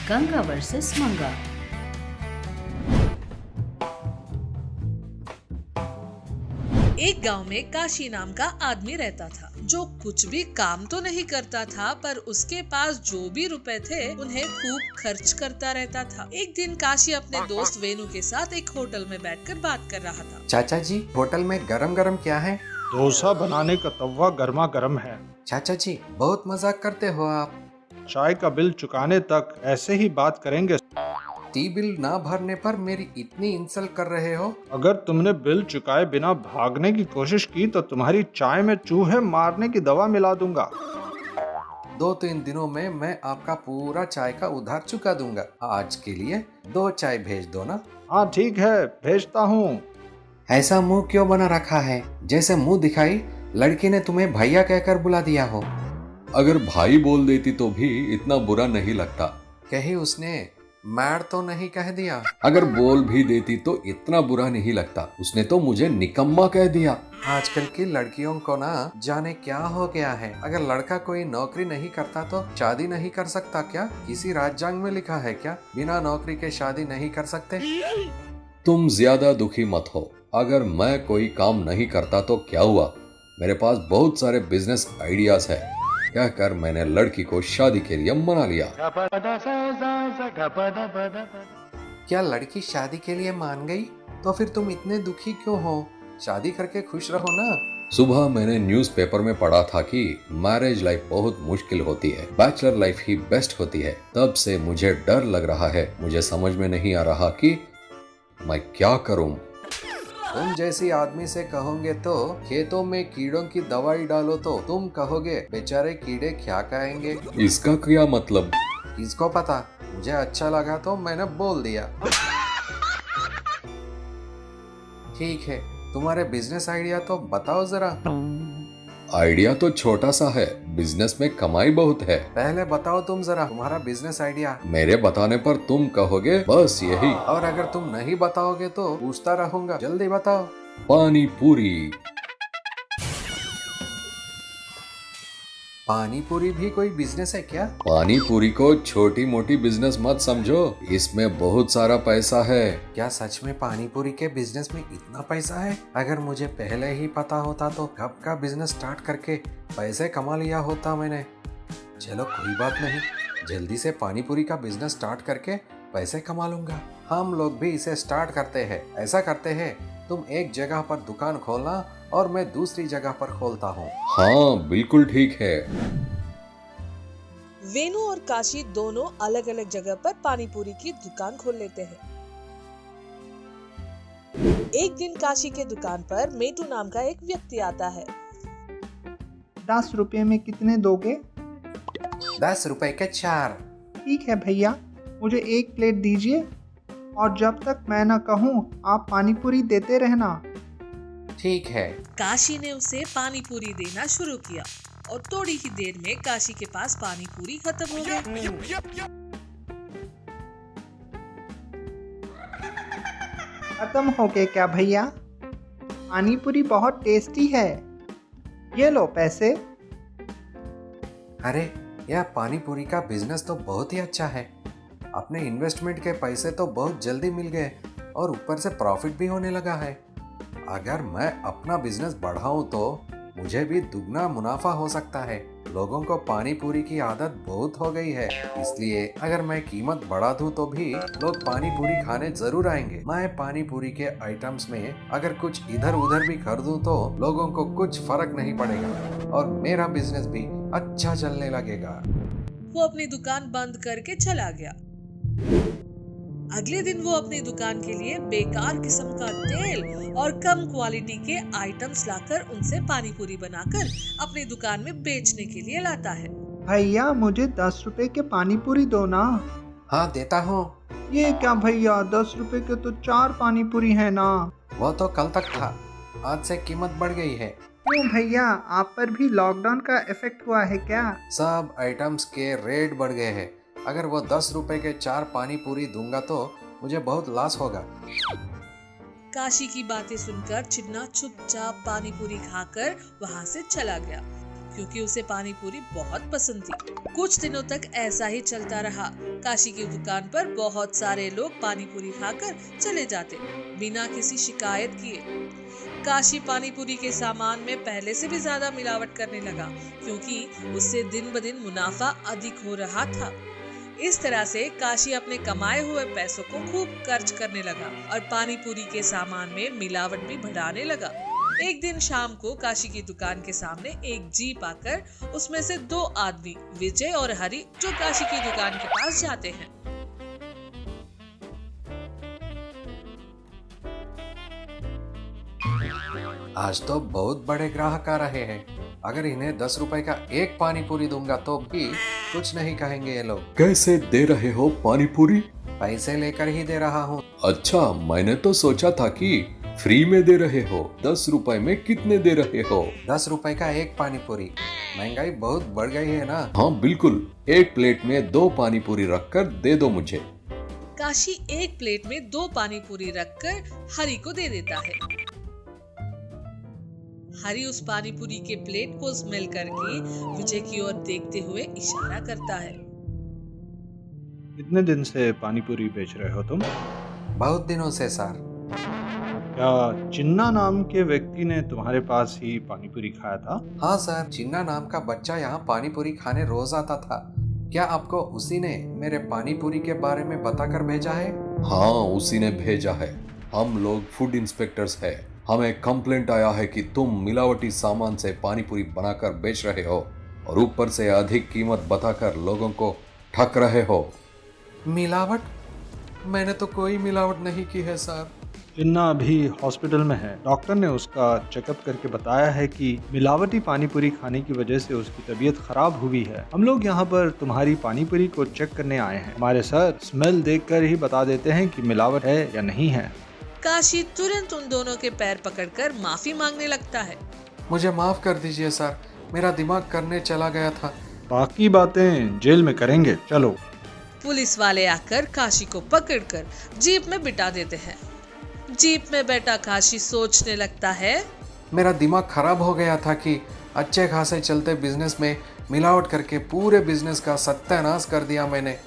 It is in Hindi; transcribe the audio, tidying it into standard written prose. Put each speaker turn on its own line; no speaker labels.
गंगा वर्सेस मंगा।
एक गांव में काशी नाम का आदमी रहता था, जो कुछ भी काम तो नहीं करता था, पर उसके पास जो भी रुपए थे उन्हें खूब खर्च करता रहता था। एक दिन काशी अपने दोस्त वेनु के साथ एक होटल में बैठकर बात कर रहा था।
चाचा जी, होटल में गरम गरम क्या है?
डोसा बनाने का तवा गर्मा गर्म है।
चाचा जी, बहुत मजाक करते हो आप।
चाय का बिल चुकाने तक ऐसे ही बात करेंगे।
टी बिल ना भरने पर मेरी इतनी इंसल्ट कर रहे हो?
अगर तुमने बिल चुकाए बिना भागने की कोशिश की तो तुम्हारी चाय में चूहे मारने की दवा मिला दूंगा।
2-3 दिनों में मैं आपका पूरा चाय का उधार चुका दूंगा। आज के लिए 2 चाय भेज दो ना।
हाँ ठीक है, भेजता हूँ।
ऐसा मुंह क्यों बना रखा है, जैसे मुंह दिखाई लड़की ने तुम्हें भैया कहकर बुला दिया हो।
अगर भाई बोल देती तो भी इतना बुरा नहीं लगता।
कहीं उसने मैड तो नहीं कह दिया?
अगर बोल भी देती तो इतना बुरा नहीं लगता। उसने तो मुझे निकम्मा कह दिया।
आजकल की लड़कियों को ना जाने क्या हो गया है। अगर लड़का कोई नौकरी नहीं करता तो शादी नहीं कर सकता क्या? किसी राज्यांग में लिखा है क्या बिना नौकरी के शादी नहीं कर सकते?
तुम ज्यादा दुखी मत हो। अगर मैं कोई काम नहीं करता तो क्या हुआ, मेरे पास बहुत सारे बिजनेस आइडियाज है। कहकर मैंने लड़की को शादी के लिए मना लिया।
क्या लड़की शादी के लिए मान गई? तो फिर तुम इतने दुखी क्यों हो? शादी करके खुश रहो ना।
सुबह मैंने न्यूज़पेपर में पढ़ा था कि मैरिज लाइफ बहुत मुश्किल होती है, बैचलर लाइफ ही बेस्ट होती है। तब से मुझे डर लग रहा है। मुझे समझ में नहीं आ रहा कि मैं क्या करूं।
तुम जैसी आदमी से कहोगे तो खेतों में कीड़ों की दवाई डालो तो तुम कहोगे बेचारे कीड़े क्या खाएंगे।
इसका क्या मतलब?
किसको पता, मुझे अच्छा लगा तो मैंने बोल दिया। ठीक है, तुम्हारे बिजनेस आइडिया तो बताओ जरा।
आइडिया तो छोटा सा है, बिजनेस में कमाई बहुत है।
पहले बताओ तुम जरा तुम्हारा बिजनेस आइडिया।
मेरे बताने पर तुम कहोगे बस यही।
और अगर तुम नहीं बताओगे तो पूछता रहूंगा। जल्दी बताओ।
पानी पूरी।
पानी पूरी भी कोई बिजनेस है क्या?
पानी पूरी को छोटी मोटी बिजनेस मत समझो, इसमें बहुत सारा पैसा है।
क्या सच में पानी पूरी के बिजनेस में इतना पैसा है? अगर मुझे पहले ही पता होता तो कब का बिजनेस स्टार्ट करके पैसे कमा लिया होता मैंने। चलो कोई बात नहीं, जल्दी से पानी पूरी का बिजनेस स्टार्ट करके पैसे कमा लूंगा। हम लोग भी इसे स्टार्ट करते हैं। ऐसा करते हैं, तुम एक जगह पर दुकान खोलना और मैं दूसरी जगह पर खोलता हूँ।
हाँ बिल्कुल ठीक है।
वेनु और काशी दोनों अलग अलग जगह पर पानी पूरी की दुकान खोल लेते हैं। एक दिन काशी के दुकान पर मेटू नाम का एक व्यक्ति आता है।
10 रुपए में कितने दोगे?
10 रुपए के 4।
ठीक है भैया, मुझे 1 प्लेट दीजिए और जब तक मैं ना कहूँ आप पानी पूरी देते रहना।
ठीक है।
काशी ने उसे पानी पूरी देना शुरू किया और थोड़ी ही देर में काशी के पास पानी पूरी खत्म हो गया।
खत्म हो गए क्या भैया? पानी पूरी बहुत टेस्टी है, ये लो पैसे।
अरे, यह पानी पूरी का बिजनेस तो बहुत ही अच्छा है। अपने इन्वेस्टमेंट के पैसे तो बहुत जल्दी मिल गए और ऊपर से प्रॉफिट भी होने लगा है। अगर मैं अपना बिजनेस बढ़ाऊं तो मुझे भी दुगना मुनाफा हो सकता है। लोगों को पानी पूरी की आदत बहुत हो गई है, इसलिए अगर मैं कीमत बढ़ा दूं तो भी लोग पानी पूरी खाने जरूर आएंगे। मैं पानी पूरी के आइटम्स में अगर कुछ इधर उधर भी कर दूं तो लोगों को कुछ फर्क नहीं पड़ेगा और मेरा बिजनेस भी अच्छा चलने लगेगा।
वो अपनी दुकान बंद करके चला गया। अगले दिन वो अपनी दुकान के लिए बेकार किस्म का तेल और कम क्वालिटी के आइटम्स लाकर उनसे पानी पूरी बनाकर अपनी दुकान में बेचने के लिए लाता है।
भैया मुझे 10 रुपए के पानी पूरी दो ना।
हाँ देता हूँ।
ये क्या भैया, 10 रुपए के तो 4 पानी पूरी है ना।
वो तो कल तक था, आज से कीमत बढ़ गई है।
क्यों भैया, आप पर भी लॉकडाउन का इफेक्ट हुआ है क्या?
सब आइटम्स के रेट बढ़ गए हैं। अगर वो 10 रुपए के 4 पानी पूरी दूंगा तो मुझे बहुत लॉस होगा।
काशी की बातें सुनकर चिन्ना चुपचाप पानी पूरी खाकर वहाँ से चला गया, क्योंकि उसे पानी पूरी बहुत पसंद थी। कुछ दिनों तक ऐसा ही चलता रहा। काशी की दुकान पर बहुत सारे लोग पानी पूरी खाकर चले जाते बिना किसी शिकायत किए। काशी पानी पूरी के सामान में पहले से भी ज्यादा मिलावट करने लगा, क्योंकि उससे दिन ब दिन मुनाफा अधिक हो रहा था। इस तरह से काशी अपने कमाए हुए पैसों को खूब खर्च करने लगा और पानी पूरी के सामान में मिलावट भी बढ़ाने लगा। एक दिन शाम को काशी की दुकान के सामने एक जीप आकर उसमें से 2 आदमी, विजय और हरि, जो काशी की दुकान के पास जाते हैं।
आज तो बहुत बड़े ग्राहक आ रहे हैं। अगर इन्हें 10 रुपए का एक पानी पूरी दूंगा तो भी कुछ नहीं कहेंगे ये लोग।
कैसे दे रहे हो पानी पूरी?
पैसे लेकर ही दे रहा हूँ।
अच्छा, मैंने तो सोचा था कि फ्री में दे रहे हो। 10 रुपए में कितने दे रहे हो?
10 रुपए का एक पानी पूरी। महंगाई बहुत बढ़ गई है ना।
हाँ बिल्कुल, एक प्लेट में 2 पानी पूरी रखकर दे दो मुझे।
काशी एक प्लेट में 2 पानी पूरी रखकर हरि को दे देता है। हरि उस पानी पूरी के प्लेट को स्मेल करके विजय की ओर देखते हुए इशारा करता है।
कितने दिन से पानी पूरी बेच रहे हो तुम?
बहुत दिनों से सर।
क्या चिन्ना नाम के व्यक्ति ने तुम्हारे पास ही पानी पूरी खाया था?
हाँ सर, चिन्ना नाम का बच्चा यहाँ पानी पूरी खाने रोज आता था। क्या आपको उसी ने मेरे पानी पूरी के बारे में बताकर भेजा है?
हाँ, उसी ने भेजा है। हम लोग फूड इंस्पेक्टर्स हैं। हमें कंप्लेंट आया है कि तुम मिलावटी सामान से पानी पूरी बनाकर बेच रहे हो और ऊपर से अधिक कीमत बताकर लोगों को ठग रहे हो।
मिलावट? मैंने तो कोई मिलावट नहीं की है सर।
चिन्ना अभी हॉस्पिटल में है। डॉक्टर ने उसका चेकअप करके बताया है कि मिलावटी पानी पूरी खाने की वजह से उसकी तबीयत खराब हुई है। हम लोग यहाँ पर तुम्हारी पानी पूरी को चेक करने आए हैं। हमारे सर स्मेल देखकर ही बता देते हैं कि मिलावट है या नहीं है।
काशी तुरंत उन दोनों के पैर पकड़कर माफी मांगने लगता है।
मुझे माफ कर दीजिए सर, मेरा दिमाग करने चला गया था।
बाकी बातें जेल में करेंगे, चलो।
पुलिस वाले आकर काशी को पकड़कर जीप में बिठा देते हैं। जीप में बैठा काशी सोचने लगता है,
मेरा दिमाग खराब हो गया था कि अच्छे खासे चलते बिजनेस में मिलावट करके पूरे बिजनेस का सत्यानाश कर दिया मैंने।